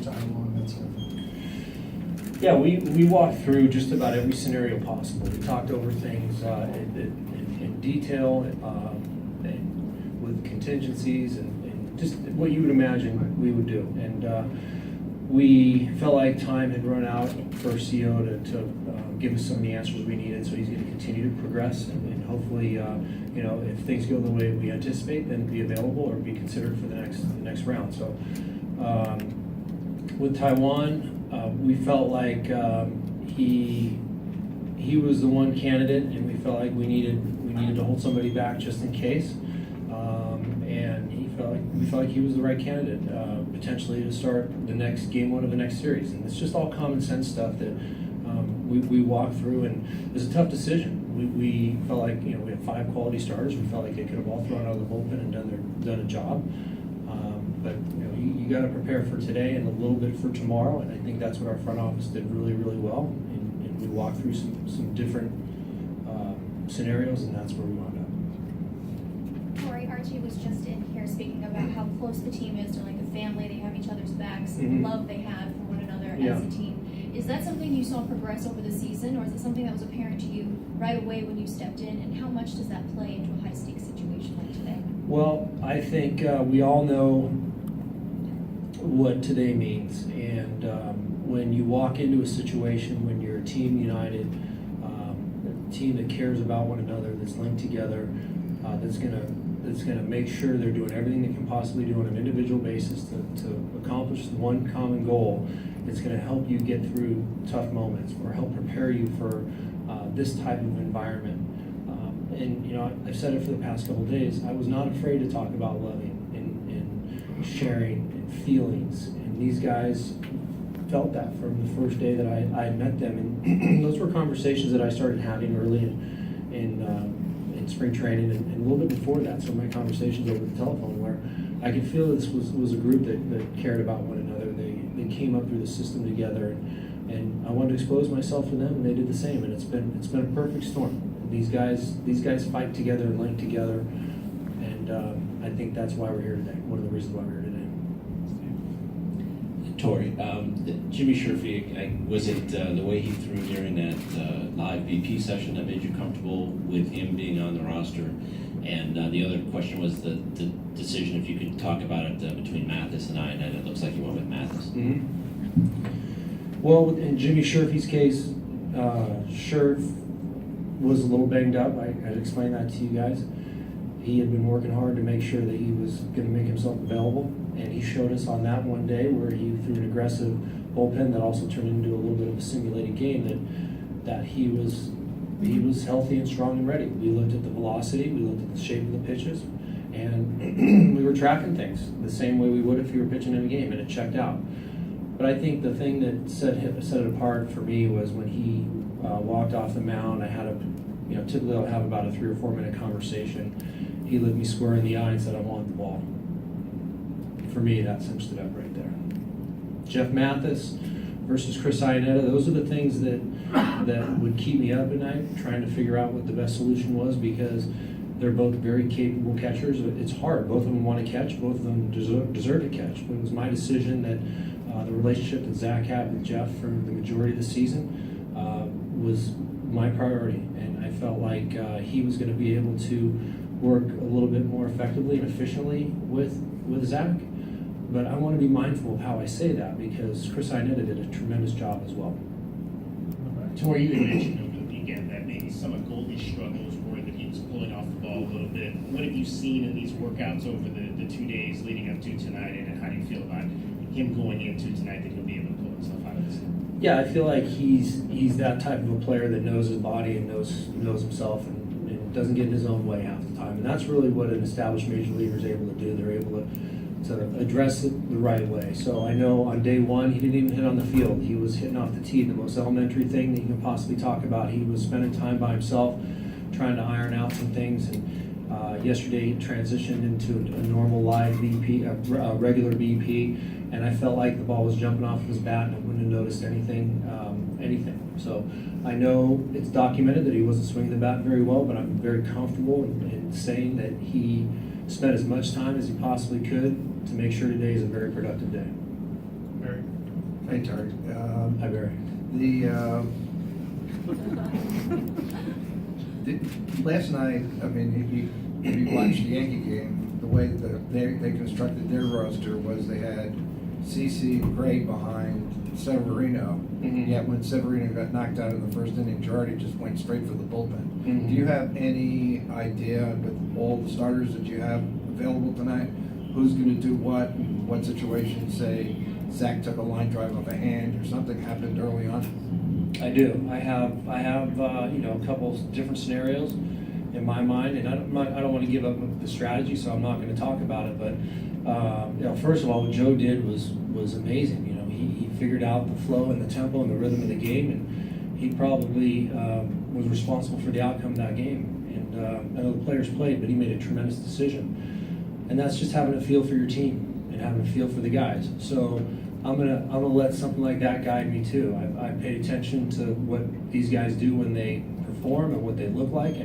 Taiwan, that sort of thing? Yeah, we walked through just about every scenario possible. We talked over things in detail, and with contingencies and just what you would imagine we would do. And we felt like time had run out for CO to give us some of the answers we needed. So he's going to continue to progress, and hopefully, if things go the way we anticipate, then be available or be considered for the next round. So with Taiwan. We felt like he was the one candidate, and we felt like we needed to hold somebody back just in case. And we felt like he was the right candidate, potentially to start the next game one of the next series. And it's just all common sense stuff that we walked through, and it was a tough decision. We felt like we had 5 quality starters. We felt like they could have all thrown out of the bullpen and done a job. But you got to prepare for today and a little bit for tomorrow, and I think that's what our front office did really, really well. And we walked through some different scenarios, and that's where we wound up. Torey, Archie was just in here speaking about how close the team is. They're like a family. They have each other's backs. Mm-hmm. The love they have for one another Yeah. as a team. Is that something you saw progress over the season, or is it something that was apparent to you right away when you stepped in? And how much does that play into a high-stakes situation like today? Well, I think we all know what today means, and when you walk into a situation when you're a team united, a team that cares about one another, that's linked together, that's gonna make sure they're doing everything they can possibly do on an individual basis to accomplish one common goal. It's gonna help you get through tough moments or help prepare you for this type of environment. And I've said it for the past couple of days. I was not afraid to talk about loving and sharing and feelings, and these guys felt that from the first day that I had met them. And those were conversations that I started having early in spring training and a little bit before that. So my conversations over the telephone, where I could feel this was a group that cared about one another. They came up through the system together, and I wanted to expose myself to them, and they did the same. And it's been a perfect storm. These guys fight together and link together, and I think that's why we're here today. One of the reasons why we're here today. Torey, Jimmy Sherfy, was it the way he threw during that live BP session that made you comfortable with him being on the roster? And the other question was the decision, if you could talk about it between Mathis and it looks like you went with Mathis. Mm-hmm. Well, in Jimmy Sherfy's case, Sherf was a little banged up. I explained that to you guys. He had been working hard to make sure that he was going to make himself available, and he showed us on that one day where he threw an aggressive bullpen that also turned into a little bit of a simulated game that he was healthy and strong and ready. We looked at the velocity, we looked at the shape of the pitches, and we were tracking things the same way we would if you were pitching in a game, and it checked out. But I think the thing that set it apart for me was when he walked off the mound. I had typically I'll have about a 3 or 4 minute conversation. He looked me square in the eye and said, "I want the ball." For me, that cinched it up right there. Jeff Mathis versus Chris Iannetta, those are the things that would keep me up at night, trying to figure out what the best solution was, because they're both very capable catchers. It's hard. Both of them want to catch. Both of them deserve to catch. But it was my decision that the relationship that Zach had with Jeff for the majority of the season was my priority, and I felt like he was going to be able to work a little bit more effectively and efficiently with Zach. But I want to be mindful of how I say that, because Chris Iannetta did a tremendous job as well. Torey, you had mentioned over the weekend that maybe some of Goldie's struggles were that he was pulling off the ball a little bit. What have you seen in these workouts over the 2 days leading up to tonight, and how do you feel about him going into tonight, that he'll be able to pull himself out of this? Yeah, I feel like he's that type of a player that knows his body and knows himself, and doesn't get in his own way half the time. And that's really what an established major leaguer is able to do. They're able to address it the right way. So I know on day one, he didn't even hit on the field. He was hitting off the tee, the most elementary thing that you can possibly talk about. He was spending time by himself, trying to iron out some things. And yesterday, he transitioned into a normal live BP, a regular BP, and I felt like the ball was jumping off of his bat, and I wouldn't have noticed anything. So I know it's documented that he wasn't swinging the bat very well, but I'm very comfortable in saying that he spent as much time as he possibly could to make sure today is a very productive day. Very Hey, Terry. Hi, Barry. Last night, I mean, if you watched the Yankee game, the way that they constructed their roster was they had CeCe and Gray behind Severino. Mhm. Yet when Severino got knocked out in the first inning, Girardi just went straight for the bullpen. Mhm. Do you have any idea, with all the starters that you have available tonight, who's going to do what, in what situation? Say Zach took a line drive off a hand or something happened early on. I do. I have a couple different scenarios in my mind, and I don't want to give up the strategy, so I'm not going to talk about it. But first of all, what Joe did was amazing. He figured out the flow and the tempo and the rhythm of the game, and he probably was responsible for the outcome of that game. And I know the players played, but he made a tremendous decision. And that's just having a feel for your team and having a feel for the guys. So I'm gonna let something like that guide me too. I paid attention to what these guys do when they perform and what they look like.